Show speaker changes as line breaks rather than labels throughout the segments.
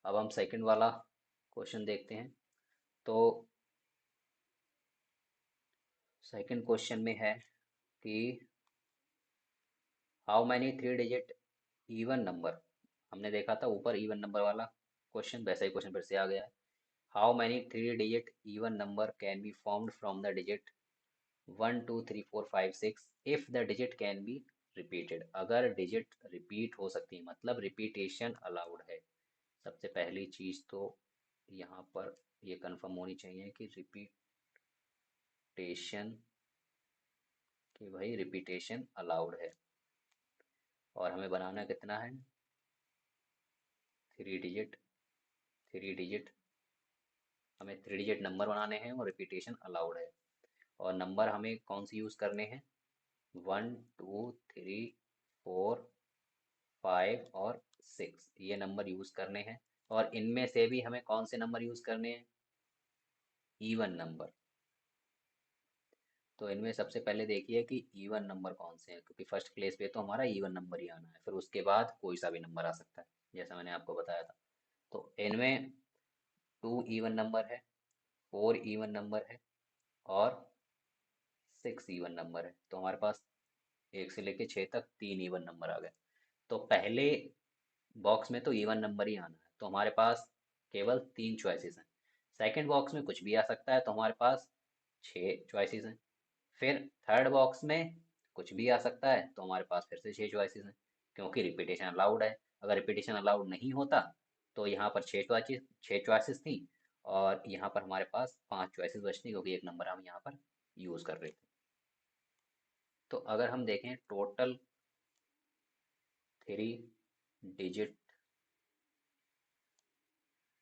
अब हम सेकंड वाला क्वेश्चन देखते हैं। तो सेकंड क्वेश्चन में है कि how many three digit even number. हमने देखा था ऊपर इवन नंबर वाला क्वेश्चन, वैसा ही क्वेश्चन फिर से आ गया है। How many three digit even number can be formed from the digit 1 2 3 4 5 6 if the digit can be repeated. अगर डिजिट रिपीट हो सकती है मतलब रिपीटेशन अलाउड है। सबसे पहली चीज तो यहाँ पर ये कंफर्म होनी चाहिए कि रिपीटेशन, कि भाई रिपीटेशन अलाउड है। और हमें बनाना कितना है, थ्री डिजिट। थ्री डिजिट, हमें थ्री डिजिट नंबर बनाने हैं और रिपीटेशन अलाउड है। और नंबर हमें कौन से यूज करने हैं, 1 2 3 4 5 और 6, ये नंबर यूज करने हैं। और इनमें से भी हमें कौन से नंबर यूज करने हैं, इवन नंबर। तो इनमें सबसे पहले देखिए कि इवन नंबर कौन से हैं, क्योंकि फर्स्ट प्लेस पे तो हमारा इवन नंबर ही आना है, फिर उसके बाद कोई सा भी नंबर आ सकता है जैसा मैंने आपको बताया था। तो इनमें टू इवन नंबर है, फोर इवन नंबर है और सिक्स इवन नंबर है। तो हमारे पास एक से लेके छः तक तीन इवन नंबर आ गए। तो पहले बॉक्स में तो इवन नंबर ही आना है, तो हमारे पास केवल तीन चॉइसेस हैं। सेकंड बॉक्स में कुछ भी आ सकता है, तो हमारे पास छः चॉइसेस हैं। फिर थर्ड बॉक्स में कुछ भी आ सकता है, तो हमारे पास फिर से छः चॉइसेस हैं, क्योंकि रिपीटेशन अलाउड है। अगर रिपीटेशन अलाउड नहीं होता तो यहाँ पर छः चॉइसेस थी, और यहाँ पर हमारे पास पांच चॉइसेस बचती, क्योंकि एक नंबर हम यहाँ पर यूज कर रहे थे। तो अगर हम देखें total three digit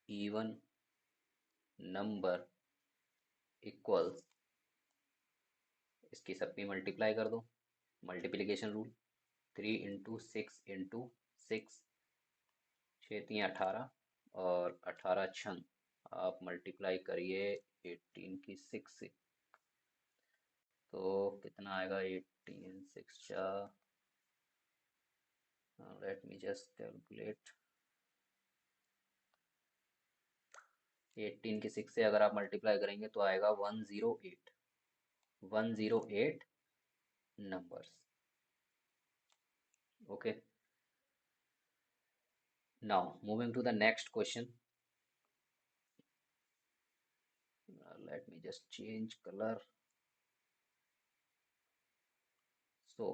even number equals, इसकी सबकी मल्टीप्लाई कर दो, मल्टीप्लिकेशन रूल। 3 × 6 × 6, छः तीन 18 और 18 छन, आप मल्टीप्लाई करिए 18 की 6 से, तो कितना आएगा, 18 6 जा, लेट मी जस्ट कैलकुलेट। 18 की 6 से अगर आप मल्टीप्लाई करेंगे तो आएगा 108, 108 numbers. Okay, now moving to the next question. Let me just change color. So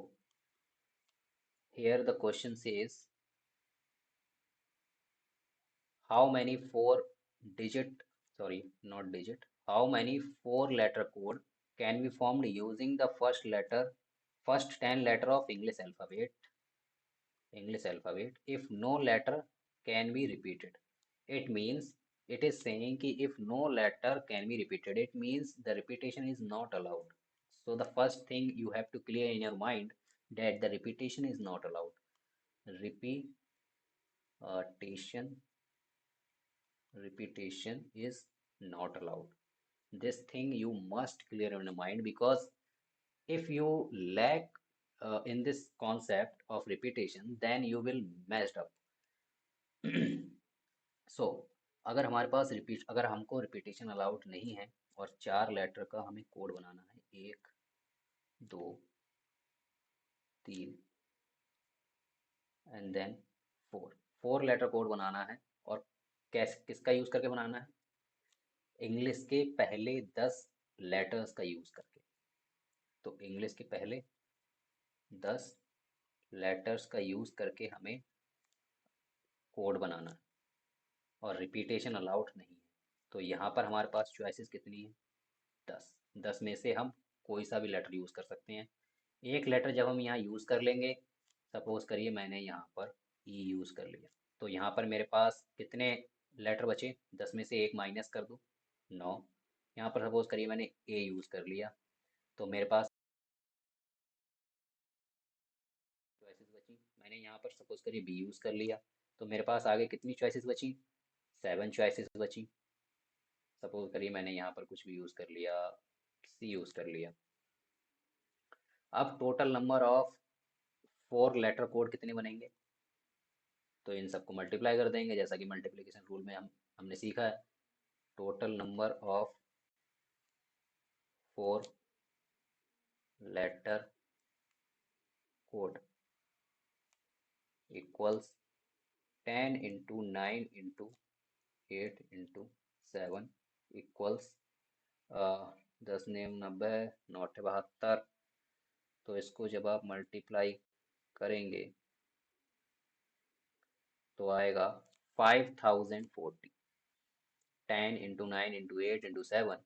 here the question says how many four digit, sorry, not digit, how many four letter code can be formed using the first 10 letter of English alphabet if no letter can be repeated. It means, it is saying कि if no letter can be repeated, it means the repetition is not allowed. So the first thing you have to clear in your mind that the repetition is not allowed. Repetition, repetition is not allowed. This thing you must clear in your mind, because if you lack in this concept of repetition, then you will messed up. सो अगर हमारे पास अगर हमको repetition allowed नहीं है और चार letter का हमें कोड बनाना है, 1 2 3 and then four, four letter code बनाना है। और किसका यूज करके बनाना है, इंग्लिश के पहले 10 लेटर्स का यूज करके। तो इंग्लिश के पहले 10 लेटर्स का यूज करके हमें कोड बनाना है, और रिपीटेशन अलाउड नहीं है। तो यहाँ पर हमारे पास चॉइसेस कितनी है, 10। 10 में से हम कोई सा भी लेटर यूज कर सकते हैं। एक लेटर जब हम यहाँ यूज कर लेंगे, सपोज करिए मैंने यहाँ पर ई यूज कर लिया, तो यहाँ पर मेरे पास कितने लेटर बचे, 10 में से एक माइनस कर दो, 9। यहाँ पर सपोज करिए मैंने ए यूज कर लिया, तो मेरे पास चॉइसेस बची। मैंने यहाँ पर सपोज करिए बी यूज कर लिया, तो मेरे पास आगे कितनी चॉइसेस बची, 7 चॉइसेस बची। सपोज करिए मैंने यहाँ पर कुछ भी यूज कर लिया, सी यूज कर लिया। अब total number of four letter code कितने बनेंगे, तो इन सबको मल्टीप्लाई कर देंगे, जैसा कि मल्टीप्लिकेशन रूल में हमने सीखा है। Total number of 4 letter code equals 10 × 9 × 8 × 7 equals 10 9 90 9 72। तो इसको जब आप मल्टीप्लाई करेंगे तो आएगा 5040। 10 × 9 × 8 × 7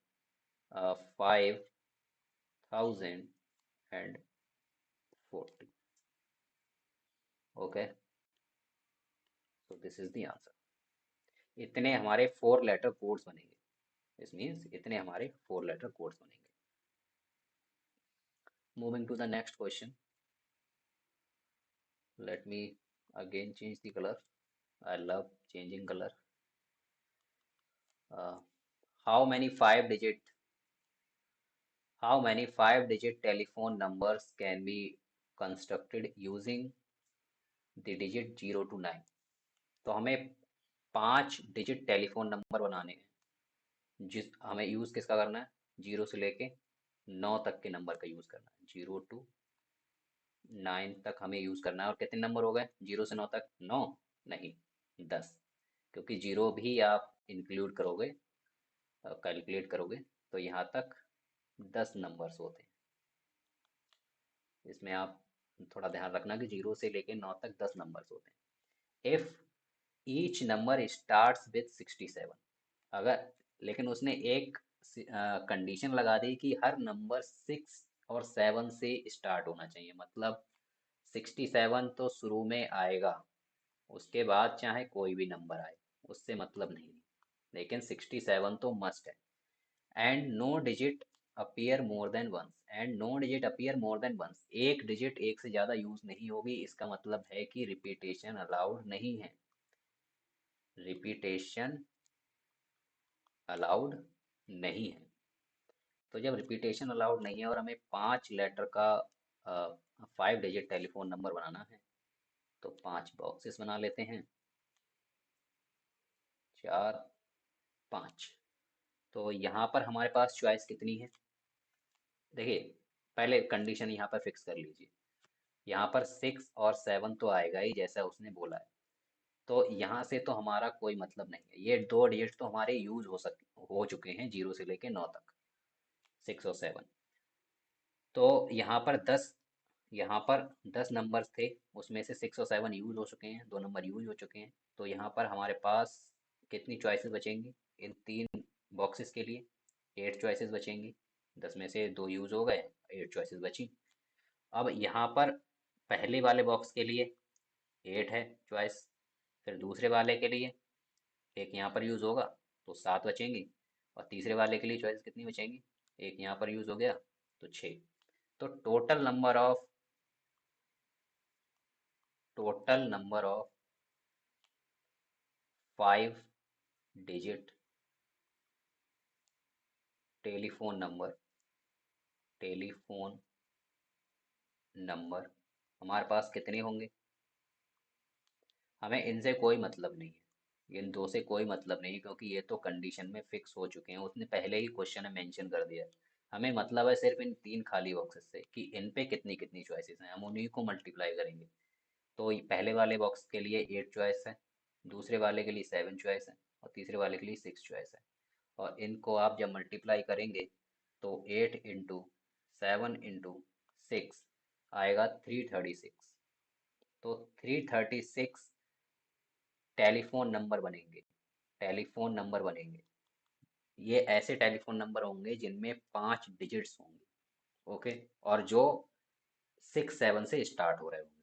5040। Okay, so this is the answer. इतने हमारे 4 लेटर कोड्स बनेंगे। दिस मीन्स इतने हमारे 4 लेटर कोड्स बनेंगे। Moving to the next question, let me again change the color. I love changing color. uh, how many five digit how many 5 digit telephone numbers can be constructed using the digit 0 to 9? तो हमें 5 digit telephone number बनाने हैं, जिस हमें use किसका करना है, 0 से लेके 9 तक के नंबर का यूज करना है। 0 to 9 तक हमें यूज करना है। और कितने नंबर हो गए 0 से 9 तक? 9 नहीं, 10, क्योंकि 0 भी आप इंक्लूड करोगे, कैलकुलेट करोगे तो यहाँ तक 10 नंबर्स होते हैं। इसमें आप थोड़ा ध्यान रखना कि 0 से लेके 9 तक 10 नंबर्स होते हैं। If each number starts with 67, अगर, लेकिन उसने एक कंडीशन लगा दी कि हर नंबर 6 और 7 से स्टार्ट होना चाहिए। मतलब 67 तो शुरू में आएगा, उसके बाद चाहे कोई भी नंबर आए, उससे मतलब नहीं, लेकिन 67 तो मस्ट है। And no digit appear more than once, and no digit appear more than once, एक डिजिट एक से ज्यादा यूज नहीं होगी। इसका मतलब है कि रिपीटेशन अलाउड नहीं है। रिपीटेशन अलाउड नहीं है। तो जब रिपीटेशन अलाउड नहीं है और हमें 5 लेटर का 5 डिजिट टेलीफोन नंबर बनाना है, तो 5 बॉक्सेस बना लेते हैं, 4 5। तो यहाँ पर हमारे पास चॉइस कितनी है? देखिए, पहले कंडीशन यहाँ पर फिक्स कर लीजिए। यहाँ पर 6 और 7 तो आएगा ही, जैसा उसने बोला है। तो यहाँ से तो हमारा कोई मतलब नहीं है। ये 2 डिजिट तो हमारे यूज हो चुके हैं 0 से लेके 9 तक, 6 और 7। तो यहाँ पर 10 नंबर्स थे, उसमें से 6 और 7 यूज हो चुके हैं, 2 नंबर यूज हो चुके हैं। तो यहाँ पर हमारे पास कितनी चॉइसेस बचेंगी इन 3 बॉक्सेस के लिए? 8 चॉइसेस बचेंगी। 10 में से 2 यूज हो गए, 8 चॉइसेस बची। अब यहाँ पर पहले वाले बॉक्स के लिए 8 है चॉइस, फिर दूसरे वाले के लिए एक यहाँ पर यूज होगा तो 7 बचेंगी, और तीसरे वाले के लिए चॉइस कितनी बचेंगी? एक यहाँ पर यूज हो गया तो 6। तो total number of 5 digit telephone number telephone number हमारे पास कितने होंगे? हमें इनसे कोई मतलब नहीं है, इन दो से कोई मतलब नहीं, क्योंकि ये तो कंडीशन में फिक्स हो चुके हैं, उसने पहले ही क्वेश्चन में मेंशन कर दिया है। हमें मतलब है सिर्फ इन 3 खाली बॉक्सेस से कि इन पे कितनी कितनी चॉइसेस हैं, हम उन्हीं को मल्टीप्लाई करेंगे। तो पहले वाले बॉक्स के लिए 8 चॉइस है, दूसरे वाले के लिए 7 चॉइस है, और तीसरे वाले के लिए 6 चॉइस है। और इनको आप जब मल्टीप्लाई करेंगे तो 8 × 7 × 6 आएगा 336। तो 336 टेलीफोन नंबर बनेंगे। ये ऐसे टेलीफोन नंबर होंगे जिनमें 5 डिजिट्स होंगे। ओके, और जो 6 7 से स्टार्ट हो रहे होंगे।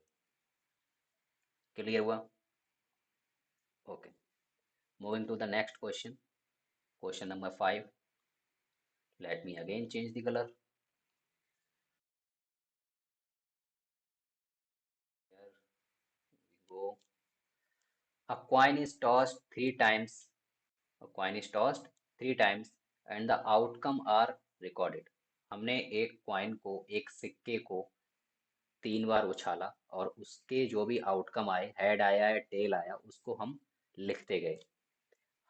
क्लियर हुआ? Okay, moving to the next question, question number 5। Let me again change the colour. Here we go. A coin is tossed three times. A coin is tossed 3 times and the outcome are recorded. हमने एक coin को, एक सिक्के को 3 बार उछाला और उसके जो भी आउटकम आए, हेड आया या टेल आया, उसको हम लिखते गए।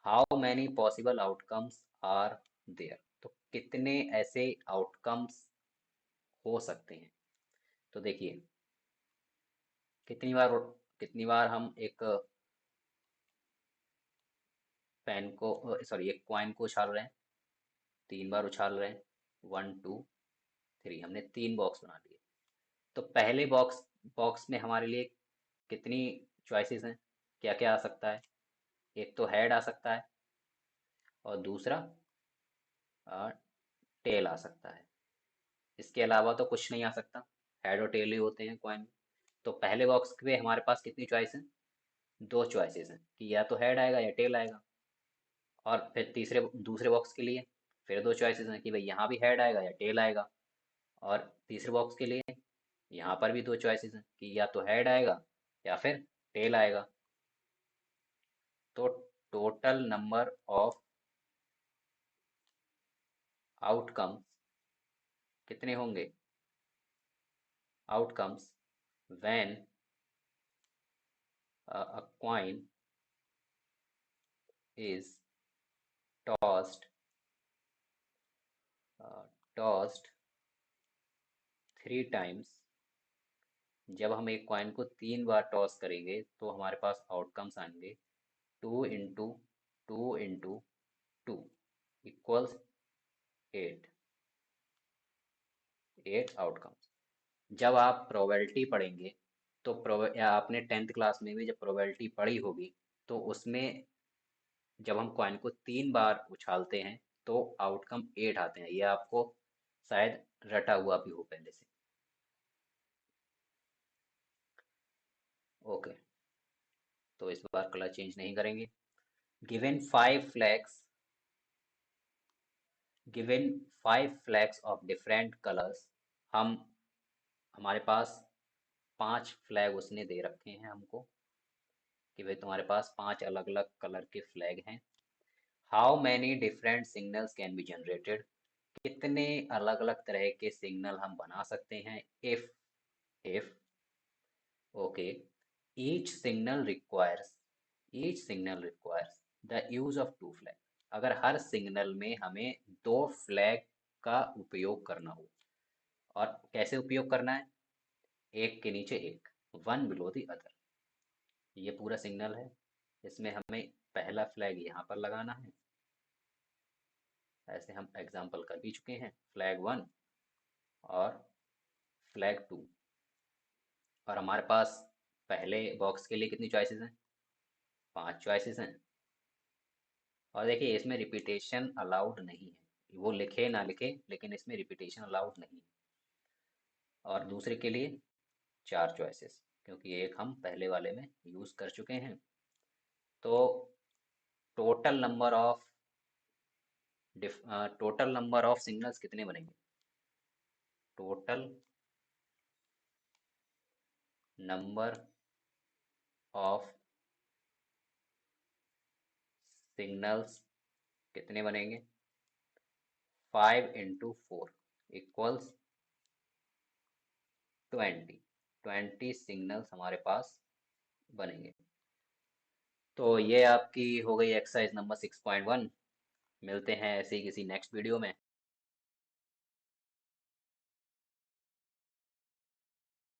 How many possible outcomes are there, तो कितने ऐसे आउटकम्स हो सकते हैं। तो देखिए, कितनी बार कितनी बार हम एक पेन को, सॉरी, एक कॉइन को उछाल रहे हैं, 3 बार उछाल रहे हैं, 1 2 3, हमने 3 बॉक्स बना लिए। तो पहले बॉक्स बॉक्स में हमारे लिए कितनी चॉइसेस हैं, क्या क्या आ सकता है। एक तो हेड आ सकता है और दूसरा टेल आ सकता है। इसके अलावा तो कुछ नहीं आ सकता, हेड और टेल ही होते हैं कॉइन में। तो पहले बॉक्स पे हमारे पास कितनी चॉइस है, 2 चॉइसेस हैं कि या तो हेड आएगा या टेल आएगा। और फिर तीसरे दूसरे बॉक्स के लिए फिर 2 चॉइसेस हैं कि भाई यहाँ भी हेड आएगा या टेल आएगा। और तीसरे बॉक्स के लिए यहाँ पर भी 2 चॉइसेस हैं कि या तो हेड आएगा या फिर टेल आएगा। तो टोटल नंबर ऑफ आउटकम्स कितने होंगे, outcomes when a coin is tossed tossed 3 times। जब हम एक कॉइन को 3 बार टॉस करेंगे तो हमारे पास आउटकम्स आएंगे 2 इंटू इक्वल्स 8, 8 आउटकम्स। जब आप प्रोबेबिलिटी पढ़ेंगे तो या आपने 10th क्लास में भी जब प्रोबेबिलिटी पढ़ी होगी, तो उसमें जब हम कॉइन को 3 बार उछालते हैं तो आउटकम 8 आते हैं। ये आपको शायद रटा हुआ भी हो पहले से। ओके, तो इस बार कलर चेंज नहीं करेंगे। Given 5 flags, given 5 flags of different colours, हम हमारे पास 5 फ्लैग उसने दे रखे हैं हमको कि भाई तुम्हारे पास 5 अलग अलग कलर के फ्लैग हैं। How many different signals can be generated, कितने अलग अलग तरह के सिग्नल हम बना सकते हैं। If okay, each signal requires each signal requires the use of 2 flag, अगर हर सिग्नल में हमें 2 फ्लैग का उपयोग करना हो। और कैसे उपयोग करना है, एक के नीचे एक, वन बिलो द अदर। ये पूरा सिग्नल है, इसमें हमें पहला फ्लैग यहाँ पर लगाना है। ऐसे हम एग्जाम्पल कर भी चुके हैं, फ्लैग 1 और फ्लैग 2। और हमारे पास पहले बॉक्स के लिए कितनी चॉइसेस हैं, 5 चॉइसेस हैं। और देखिए, इसमें रिपीटेशन अलाउड नहीं है, वो लिखे ना लिखे लेकिन इसमें रिपीटेशन अलाउड नहीं है। और दूसरे के लिए 4 चॉइसेस, क्योंकि एक हम पहले वाले में यूज कर चुके हैं। तो total number of total number of signals कितने बनेंगे, टोटल नंबर ऑफ सिग्नल्स कितने बनेंगे, 5 इंटू 4 इक्वल्स 20, 20 सिग्नल्स हमारे पास बनेंगे। तो ये आपकी हो गई एक्सरसाइज नंबर 6.1। मिलते हैं ऐसे ही किसी नेक्स्ट वीडियो में।